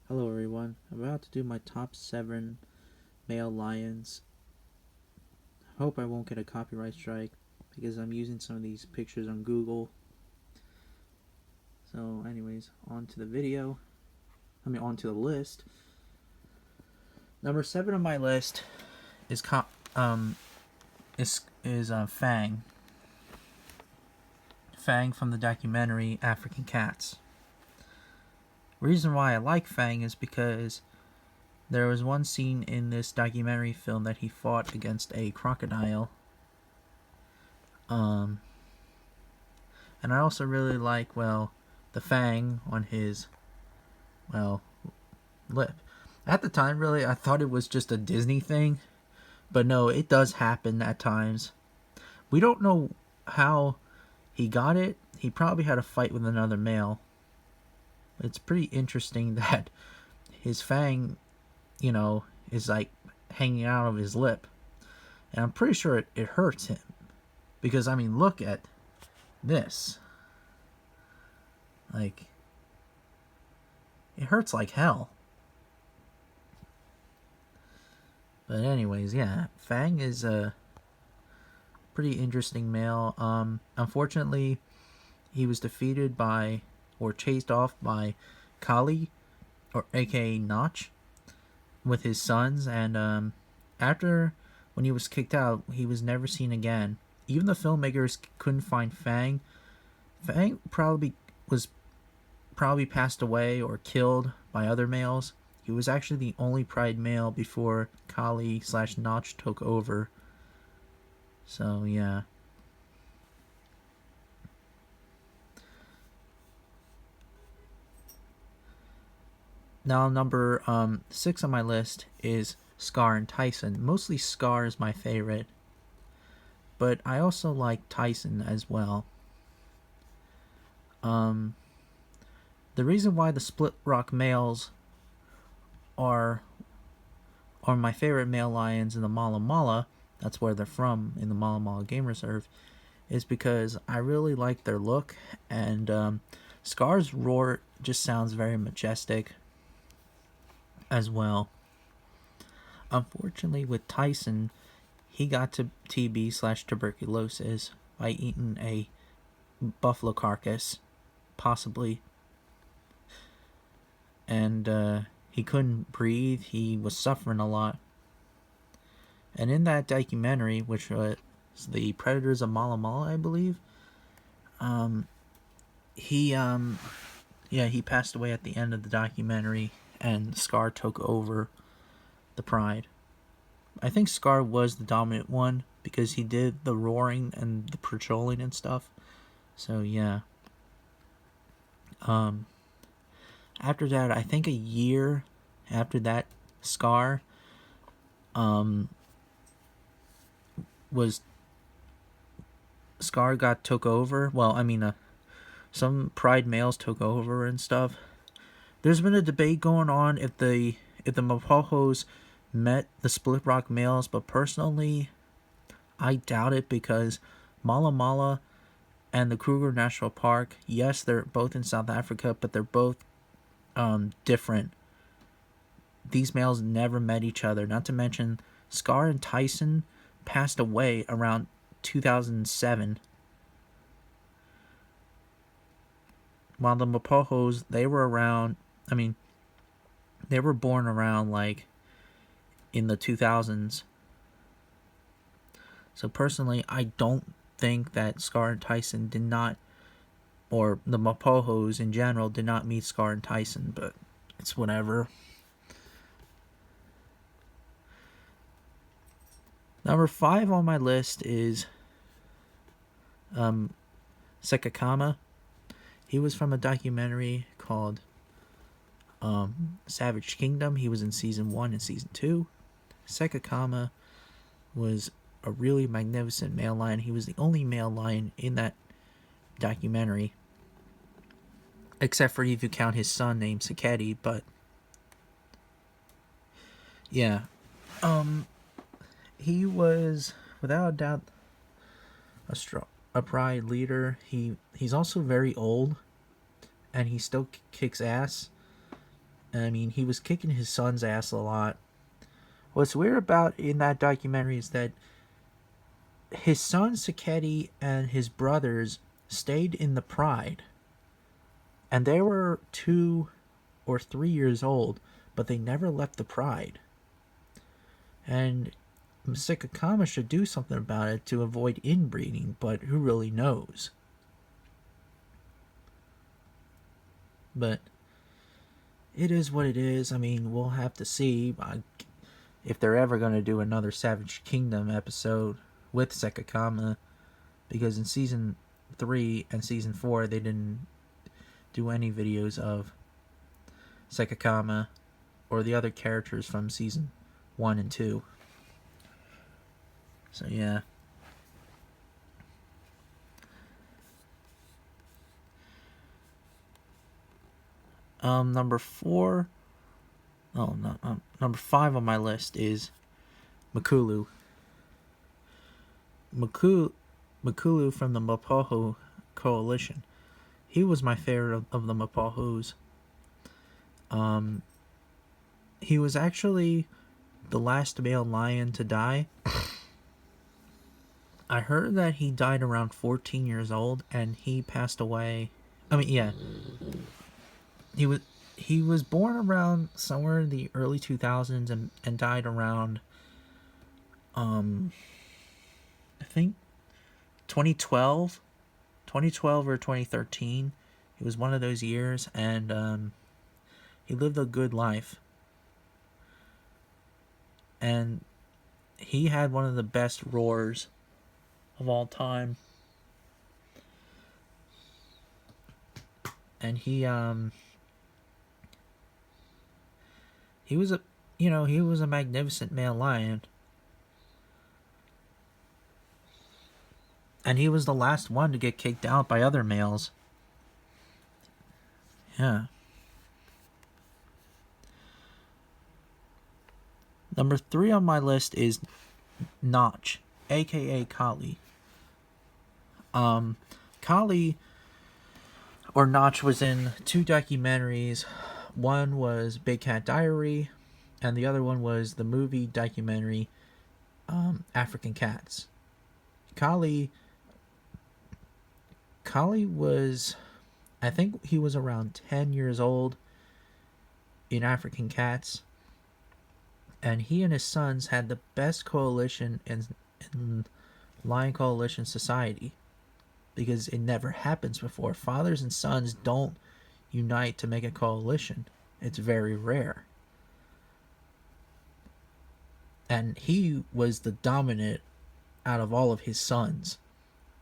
Hello everyone, I'm about to do my top 7 male lions. I hope I won't get a copyright strike because I'm using some of these pictures on Google. So anyways, on to the video. On to the list. Number 7 on my list is Fang. Fang from the documentary African Cats. Reason why I like Fang is because there was one scene in this documentary film that he fought against a crocodile. And I also really like, the fang on his, lip. At the time, really, I thought it was just a Disney thing. But no, it does happen at times. We don't know how he got it. He probably had a fight with another male. It's pretty interesting that his fang, is like hanging out of his lip. And I'm pretty sure it hurts him. Because, look at this. Like, it hurts like hell. But anyways, yeah, Fang is a pretty interesting male. Unfortunately, he was defeated by, or chased off by Kali, or aka Notch, with his sons. And after, when he was kicked out, he was never seen again. Even the filmmakers couldn't find Fang. Fang probably passed away or killed by other males. He was actually the only pride male before Kali/Notch took over. So yeah. Now number 6 on my list is Scar and Tyson. Mostly Scar is my favorite, but I also like Tyson as well. The reason why the split rock males are my favorite male lions in the Mala Mala, that's where they're from, in the Mala Mala Game Reserve, is because I really like their look, and Scar's roar just sounds very majestic as well. Unfortunately, with Tyson, he got to TB/tuberculosis by eating a buffalo carcass, possibly. And he couldn't breathe. He was suffering a lot. And in that documentary, which was The Predators of Mala Mala, I believe, he passed away at the end of the documentary, and Scar took over the pride. I think Scar was the dominant one because he did the roaring and the patrolling and stuff. So yeah. After that, I think a year after that, Scar got took over. Some pride males took over and stuff. There's been a debate going on if the Mapojos met the Split Rock males, but personally, I doubt it because Mala Mala and the Kruger National Park, yes, they're both in South Africa, but they're both different. These males never met each other. Not to mention, Scar and Tyson passed away around 2007. While the Mapojos, they were born around like in the 2000s. So personally, I don't think that Scar and Tyson did not, or the Mapojos in general, did not meet Scar and Tyson, but it's whatever. Number 5 on my list is Sakakama. He was from a documentary called Savage Kingdom. He was in season 1 and season 2. Sakakama was a really magnificent male lion. He was the only male lion in that documentary, except for if you count his son named Saketi. But yeah, he was without a doubt a pride leader. He's also very old, and he still kicks ass. I mean, he was kicking his son's ass a lot. What's weird about in that documentary is that his son Saketi and his brothers stayed in the Pride, and they were 2 or 3 years old, but they never left the Pride. And Sakakama should do something about it to avoid inbreeding, but who really knows? But it is what it is. I mean, we'll have to see if they're ever going to do another Savage Kingdom episode with Sakakama, because in season 3 and season 4 they didn't do any videos of Sakakama or the other characters from season 1 and 2. So yeah. Number 4. Oh no. Number 5 on my list is Makulu. Makulu from the Mapoho Coalition. He was my favorite of the Mapahos. He was actually the last male lion to die. I heard that he died around 14 years old, and he passed away. I mean, yeah. He was born around somewhere in the early 2000s and died around I think 2012 or 2013. It was one of those years, and he lived a good life. And he had one of the best roars of all time. And he was a magnificent male lion. And he was the last one to get kicked out by other males. Yeah. Number 3 on my list is Notch, aka Kali. Kali, or Notch, was in 2 documentaries. One was Big Cat Diary, and the other one was the movie documentary African Cats. Kali was, I think he was around 10 years old in African Cats, and he and his sons had the best coalition in Lion Coalition Society, because it never happens before. Fathers and sons don't unite to make a coalition. It's very rare. And he was the dominant out of all of his sons.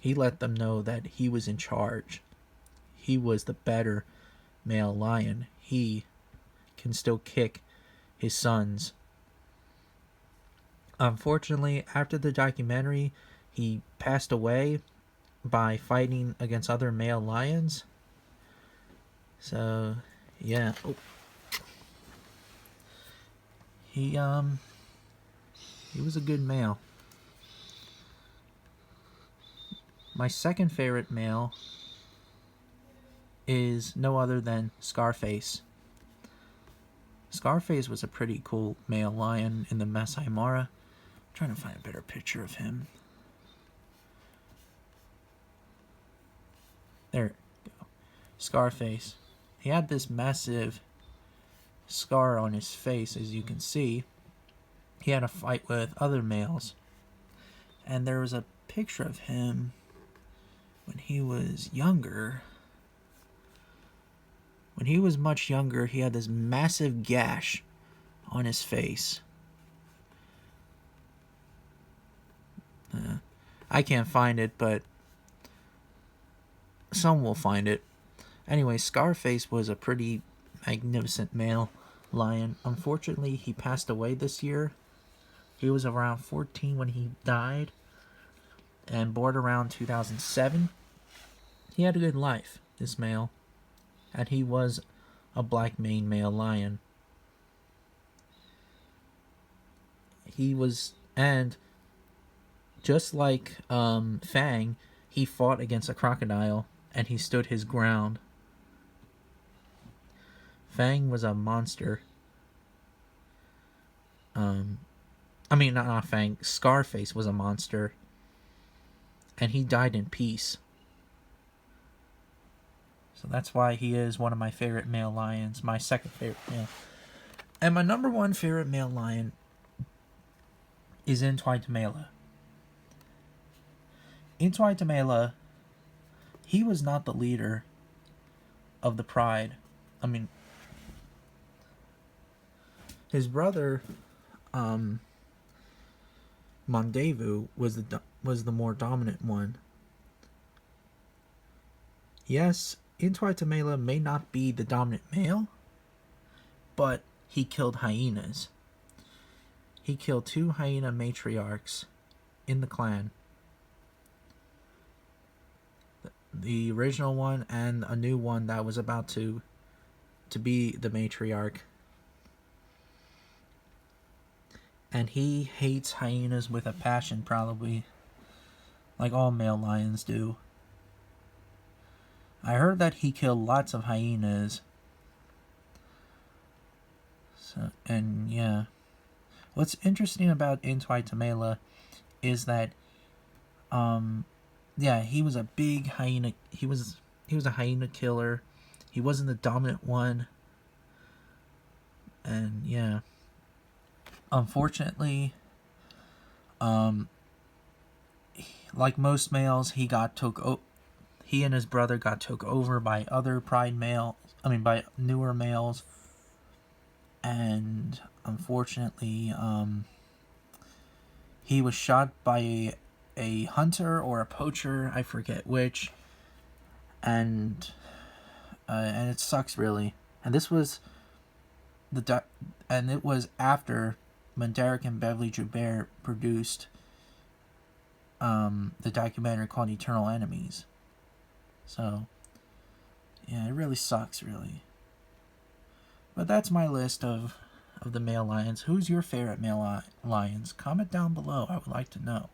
He let them know that he was in charge. He was the better male lion. He can still kick his sons. Unfortunately, after the documentary, he passed away by fighting against other male lions. So, yeah. Oh. He was a good male. My second favorite male is no other than Scarface. Scarface was a pretty cool male lion in the Masai Mara. I'm trying to find a better picture of him. There we go. Scarface. He had this massive scar on his face, as you can see. He had a fight with other males. And there was a picture of him when he was younger. When he was much younger, he had this massive gash on his face. I can't find it, but some will find it. Anyway, Scarface was a pretty magnificent male lion. Unfortunately, he passed away this year. He was around 14 when he died, and born around 2007. He had a good life, this male, and he was a black maned male lion. He was, and just like Fang, he fought against a crocodile, and he stood his ground. Fang was a monster. Not Fang. Scarface was a monster, and he died in peace. So that's why he is one of my favorite male lions. My second favorite male. And my number one favorite male lion is Twilight. Twilight, he was not the leader of the pride. I mean, his brother, Mondevu, was the more dominant one. Yes, Twilight may not be the dominant male, but he killed hyenas. He killed 2 hyena matriarchs in the clan. The original one and a new one that was about to be the matriarch. And he hates hyenas with a passion, probably, like all male lions do. I heard that he killed lots of hyenas. So, and yeah. What's interesting about Twilight is that, he was a big hyena. He was a hyena killer. He wasn't the dominant one. And yeah. Unfortunately, like most males, he and his brother got took over by other by newer males, and unfortunately, he was shot by a hunter or a poacher, I forget which, and it sucks really. And this was it was after when Derek and Beverly Joubert produced the documentary called Eternal Enemies. So, yeah, it really sucks, really. But that's my list of the male lions. Who's your favorite male lions? Comment down below. I would like to know.